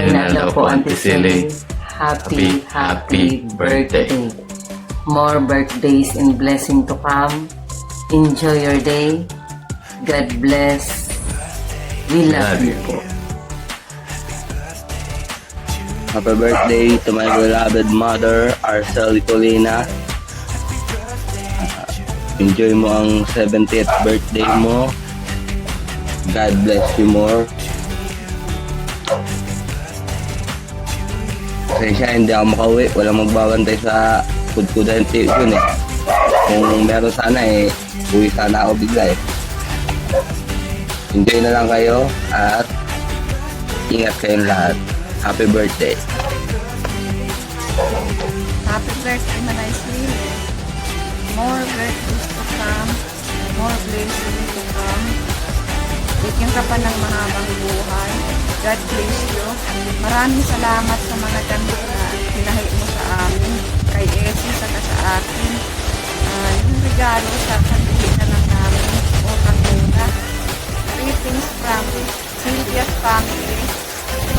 Ayun na daw po, Auntie Silly. Happy birthday. More birthdays and blessing to come. Enjoy your day. God bless. We love you po. Happy birthday to my beloved mother, Arcel Colina. Enjoy mo ang 70th birthday mo. God bless you more. Kasi siya, hindi ako makauwi. Walang magbabantay sa Kudkudan Station eh. Kung meron sana uwi sana ako bigla eh. Enjoy na lang kayo at ingat kayong lahat. Happy birthday. Happy birthday, Manay Silly. More birthdays to come. More blessings to come. Bigyan ka pa ng mahabang buhay. God bless you. Maraming salamat sa mga gamit na pinahi mo sa amin. Kay Essie, saka sa akin. Yung regalo sa kandihan ng namin. O kanina. Greetings from Sylvia's family.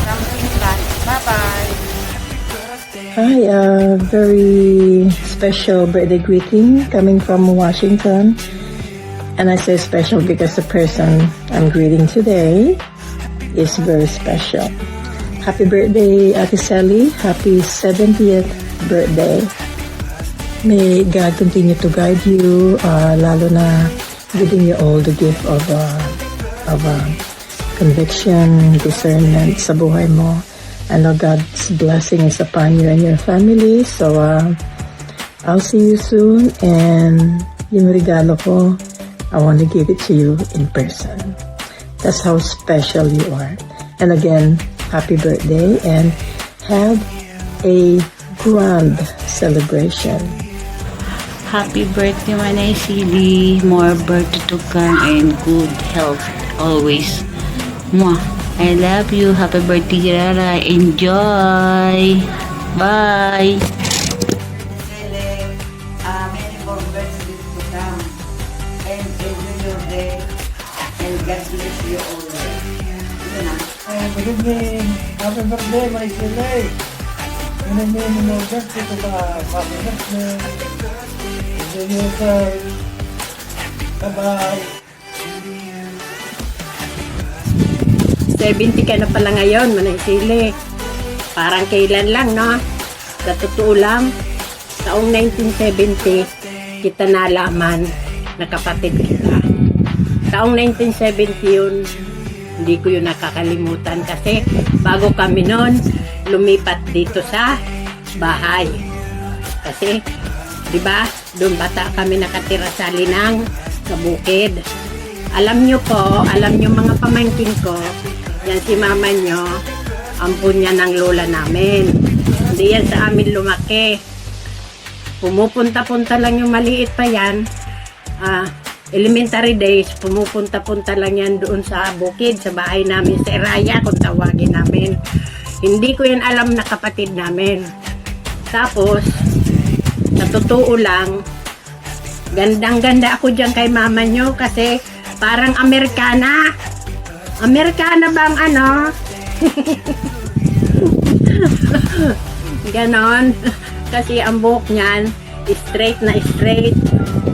From Finland. Bye-bye. Hi, very special birthday greeting coming from Washington. And I say special because the person I'm greeting today is very special. Happy birthday, Ate Sally. Happy 70th birthday. May God continue to guide you, lalo na giving you all the gift of conviction, discernment sa buhay mo. I know God's blessing is upon you and your family. So, I'll see you soon. And yung regalo ko, I want to give it to you in person. That's how special you are. And again, happy birthday and have a grand celebration. Happy birthday, Manay Silly. More birthday to come and good health always. Mwah. I love you. Happy birthday, Rara. Enjoy. Bye. Many more birthdays to come. And enjoy your day. And God bless you always. Yun na. Good evening. Happy birthday, my Silly. Good evening, more birthday to the happy birthday. Enjoy yourself. Bye-bye. 70 ka na pala ngayon, Manay Silly. Parang kailan lang, no? Sa totoo lang, taong 1970, kita nalaman na kapatid kita. Taong 1970 yun, hindi ko yun nakakalimutan kasi bago kami noon, lumipat dito sa bahay. Kasi, di ba, doon bata kami nakatira sa Linang, sa bukid. Alam nyo po, alam nyo mga pamangkin ko, yan si mama nyo, ampun niya ng lola namin. Hindi yan sa amin lumaki. Pumupunta-punta lang yung maliit pa yan. Elementary days, pumupunta-punta lang yan doon sa bukid, sa bahay namin, sa Eraya, kung tawagin namin. Hindi ko yan alam na kapatid namin. Tapos, sa totoo lang, gandang-ganda ako dyan kay mama nyo kasi parang Amerikana. Amerikana bang ano? Ganon. Kasi ang buhok niyan, straight na straight,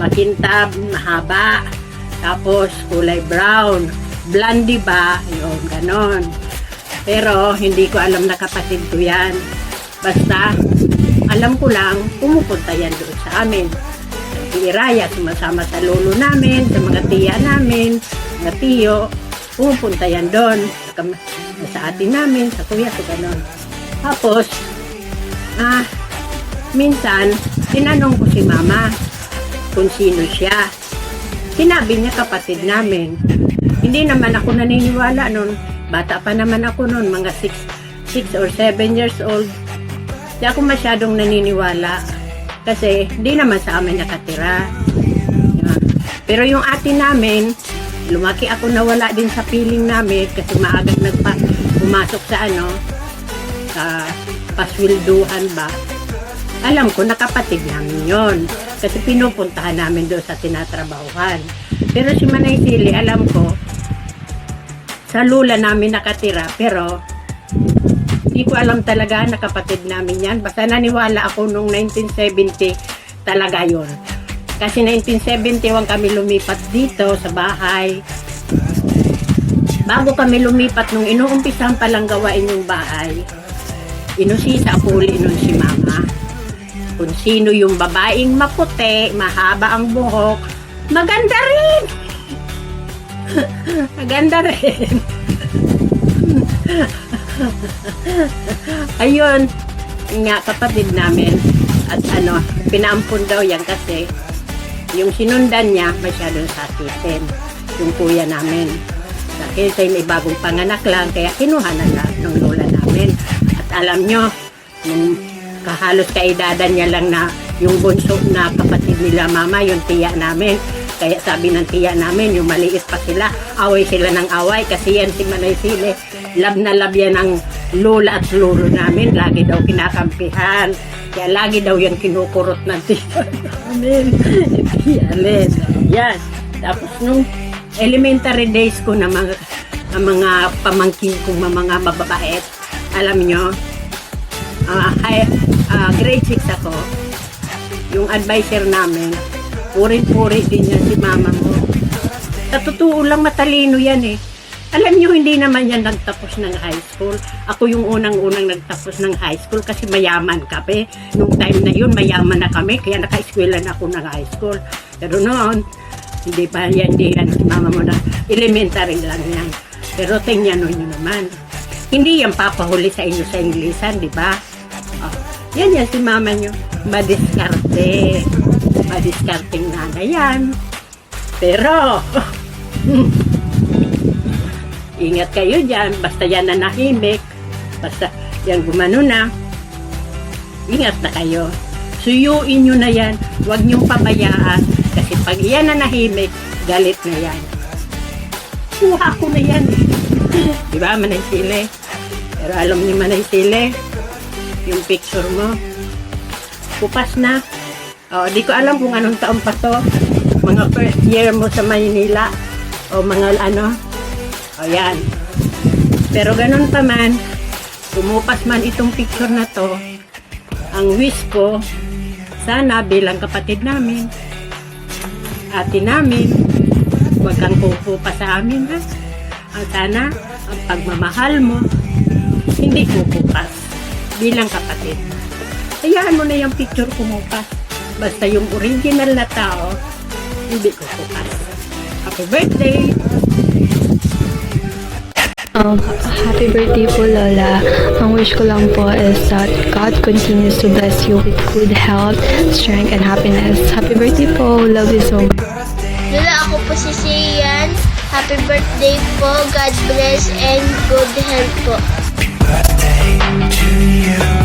makintab, mahaba, tapos kulay brown, blondie ba? Yung ganon. Pero hindi ko alam na kapatid ko yan. Basta, alam ko lang, pumupunta yan doon sa amin. Sa Iraya, sumasama sa lolo namin, sa mga tiya namin, mga tiyo, pumupunta yan doon sa atin namin, sa kuya ko ganon. Tapos minsan tinanong ko si mama kung sino siya. Sinabi niya kapatid namin. Hindi naman ako naniniwala noon, bata pa naman ako noon, mga 6 or 7 years old. Hindi ako masyadong naniniwala kasi hindi naman sa amin nakatira. Pero yung atin namin, lumaki ako na wala din sa piling namin kasi maagang pumasok sa sa paswilduhan ba. Alam ko na kapatid namin yon kasi pinupuntahan namin doon sa tinatrabahuhan. Pero si Manay Silly, alam ko, sa lula namin nakatira pero Hindi ko alam talaga na kapatid namin yan. Basta naniwala ako nung 1970 talaga yon. Kasi 1971 kami lumipat dito sa bahay. Bago kami lumipat, nung inuumpisahan palang gawain yung bahay, inusisa ako uli nun si mama. Kung sino yung babaeng maputi, mahaba ang buhok, maganda rin! Maganda rin! Ayun, nga kapatid namin, at pinaampun daw yan kasi yung sinundan niya masyadong sakitin, yung kuya namin. Kasi may bagong panganak lang, kaya kinuha na lang ng lola namin. At alam nyo, nung kahalos kaedadan niya lang na yung bunso na kapatid nila mama, yung tiya namin. Kaya sabi ng tiya namin, yung maliit pa sila, away sila ng away. Kasi yan si Manay Sile, love na love yan ng lola at lolo namin. Lagi daw kinakampihan. Kaya lagi daw yan kinukurot ng tiya namin. Tiyalit. Yan. Tapos nung elementary days ko na mga pamangkin kong mga mababait, alam nyo, grade 6 ako, yung advisor namin, puri-puri din yan si mama mo. Sa totoo lang, matalino yan eh. Alam nyo, hindi naman yan nagtapos ng high school. Ako yung unang-unang nagtapos ng high school kasi mayaman kami. Nung time na yun, mayaman na kami, kaya naka-eskwela na ako ng high school. Pero noon, hindi pa yan, si mama mo na elementary lang yan. Pero tingnan nyo naman, hindi yan papahuli sa inyo sa Inglesan, di ba? Oh, yan si mama nyo, madiskarte. Madiskarting nana yan. Pero, ingat kayo dyan, basta yan na nahimik, basta yan gumano na, ingat na kayo. Suyuin nyo na yan, huwag nyong pabayaan, kasi pag yan na nahimik, galit na yan. Kuha ko na yan eh. Diba, Manay Sile? Pero alam ni Manay Sile, yung picture mo, kupas na. Di ko alam kung anong taon pa to. Mga first year mo sa Maynila, o mga yan. Pero ganun pa man, kumupas man itong picture na to, ang wish ko, sana bilang kapatid namin, ate namin, huwag kang kukupa sa amin, ha? Ang sana, ang pagmamahal mo, hindi kukupas bilang kapatid. Hayaan mo na yung picture kumupas. Basta yung original na tao, hindi kukupas. Happy birthday! Happy birthday po, Lola. Ang wish ko lang po is that God continues to bless you with good health, strength, and happiness. Happy birthday po. Love you so much. Lola, ako po si Sian. Happy birthday po. God bless and good health po. Happy birthday to you.